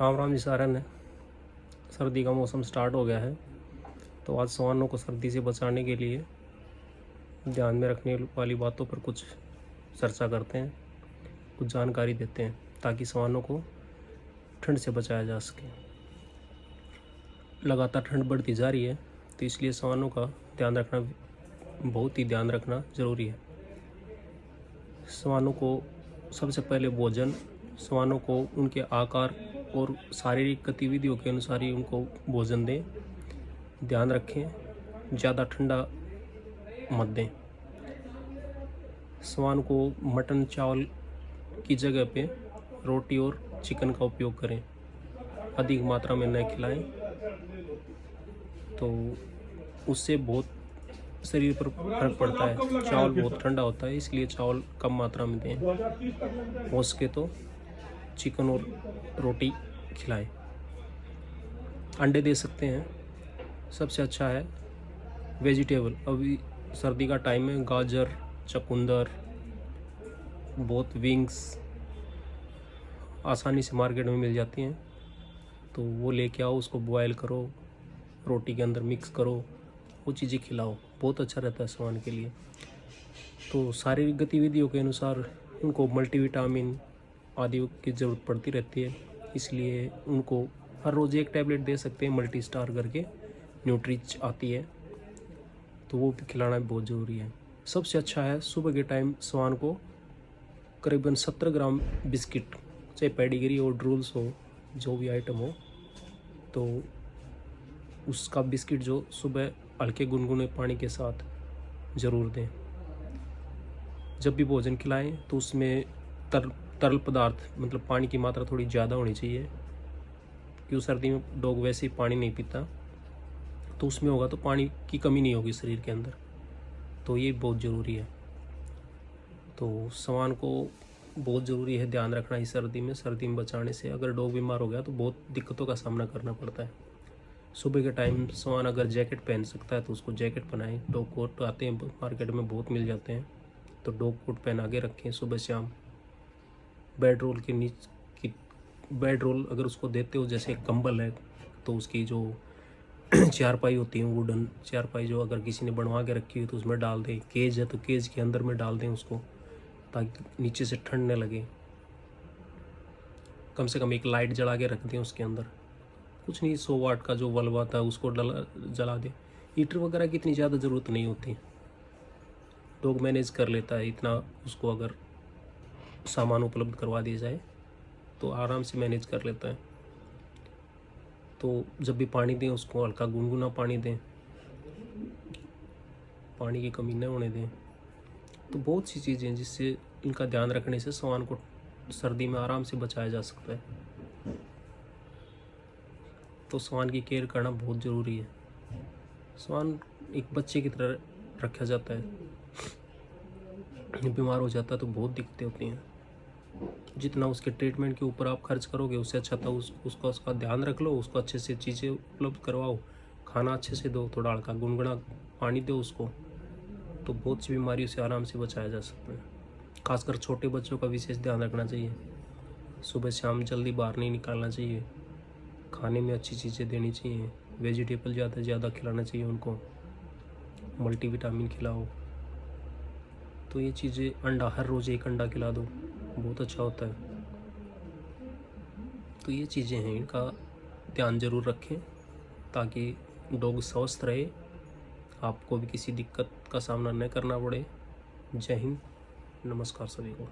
राम राम जी सारे ने। सर्दी का मौसम स्टार्ट हो गया है, तो आज सवानों को सर्दी से बचाने के लिए ध्यान में रखने वाली बातों पर कुछ चर्चा करते हैं, कुछ जानकारी देते हैं ताकि सवानों को ठंड से बचाया जा सके। लगातार ठंड बढ़ती जा रही है, तो इसलिए सवानों का ध्यान रखना, बहुत ही ध्यान रखना ज़रूरी है। सवानों को सबसे पहले भोजन, सवानों को उनके आकार और शारीरिक गतिविधियों के अनुसार ही उनको भोजन दें। ध्यान रखें, ज़्यादा ठंडा मत दें। सवान को मटन चावल की जगह पे रोटी और चिकन का उपयोग करें, अधिक मात्रा में न खिलाएं, तो उससे बहुत शरीर पर फर्क पड़ता है। चावल बहुत ठंडा होता है, इसलिए चावल कम मात्रा में दें। हो सके तो चिकन और रोटी खिलाएं। अंडे दे सकते हैं, सबसे अच्छा है वेजिटेबल। अभी सर्दी का टाइम है, गाजर, चुकंदर, बहुत विंग्स आसानी से मार्केट में मिल जाती हैं, तो वो लेके आओ, उसको बॉयल करो, रोटी के अंदर मिक्स करो, वो चीज़ें खिलाओ, बहुत अच्छा रहता है सवान के लिए। तो शारीरिक गतिविधियों के अनुसार उनको मल्टीविटामिन आदि की ज़रूरत पड़ती रहती है, इसलिए उनको हर रोज़ एक टैबलेट दे सकते हैं, मल्टी स्टार करके न्यूट्रिच आती है, तो वो भी खिलाना भी बहुत ज़रूरी है। सबसे अच्छा है सुबह के टाइम सवान को करीबन 70 ग्राम बिस्किट, चाहे पेडिग्री हो, ड्रूल्स हो, जो भी आइटम हो, तो उसका बिस्किट जो सुबह हल्के गुनगुने पानी के साथ ज़रूर दें। जब भी भोजन खिलाएं तो उसमें तरल पदार्थ मतलब पानी की मात्रा थोड़ी ज़्यादा होनी चाहिए, क्योंकि सर्दी में डॉग वैसे ही पानी नहीं पीता, तो उसमें होगा तो पानी की कमी नहीं होगी शरीर के अंदर, तो ये बहुत ज़रूरी है। तो सवान को बहुत ज़रूरी है ध्यान रखना इस सर्दी में बचाने से। अगर डॉग बीमार हो गया तो बहुत दिक्कतों का सामना करना पड़ता है। सुबह के टाइम सवान अगर जैकेट पहन सकता है तो उसको जैकेट पहनाएं। डॉग कोट आते हैं मार्केट में, बहुत मिल जाते हैं, तो डॉग कोट पहना के रखें सुबह शाम। बेड रोल के नीचे बेड रोल अगर उसको देते हो, जैसे कंबल है, तो उसकी जो चारपाई होती है, वुडन चारपाई जो अगर किसी ने बनवा के रखी हो तो उसमें डाल दें। केज है तो केज के अंदर में डाल दें उसको, ताकि नीचे से ठंड न लगे। कम से कम एक लाइट जला के रख दें उसके अंदर, कुछ नहीं, 100 वाट का जो बल्ब आता है उसको जला दें। हीटर वगैरह की इतनी ज़्यादा ज़रूरत नहीं होती, डॉग मैनेज कर लेता है इतना। उसको अगर सामान उपलब्ध करवा दिया जाए तो आराम से मैनेज कर लेता है। तो जब भी पानी दें उसको हल्का गुनगुना पानी दें, पानी की कमी न होने दें। तो बहुत सी चीज़ें हैं जिससे इनका ध्यान रखने से सवान को सर्दी में आराम से बचाया जा सकता है। तो सवान की केयर करना बहुत ज़रूरी है। सवान एक बच्चे की तरह रखा जाता है, बीमार हो जाता है तो बहुत दिक्कतें होती हैं। जितना उसके ट्रीटमेंट के ऊपर आप खर्च करोगे, उससे अच्छा था उसका ध्यान रख लो, उसको अच्छे से चीज़ें उपलब्ध करवाओ, खाना अच्छे से दो, थोड़ा हल्का गुनगुना पानी दो उसको, तो बहुत सी बीमारियों से आराम से बचाया जा सकता है। खासकर छोटे बच्चों का विशेष ध्यान रखना चाहिए। सुबह शाम जल्दी बाहर नहीं निकालना चाहिए, खाने में अच्छी चीज़ें देनी चाहिए, वेजिटेबल ज़्यादा से ज़्यादा खिलाना चाहिए उनको, मल्टीविटामिन खिलाओ। तो ये चीज़ें, अंडा हर रोज़ एक अंडा खिला दो, बहुत अच्छा होता है। तो ये चीज़ें हैं, इनका ध्यान ज़रूर रखें ताकि डॉग स्वस्थ रहे, आपको भी किसी दिक्कत का सामना न करना पड़े। जय हिंद, नमस्कार सभी को।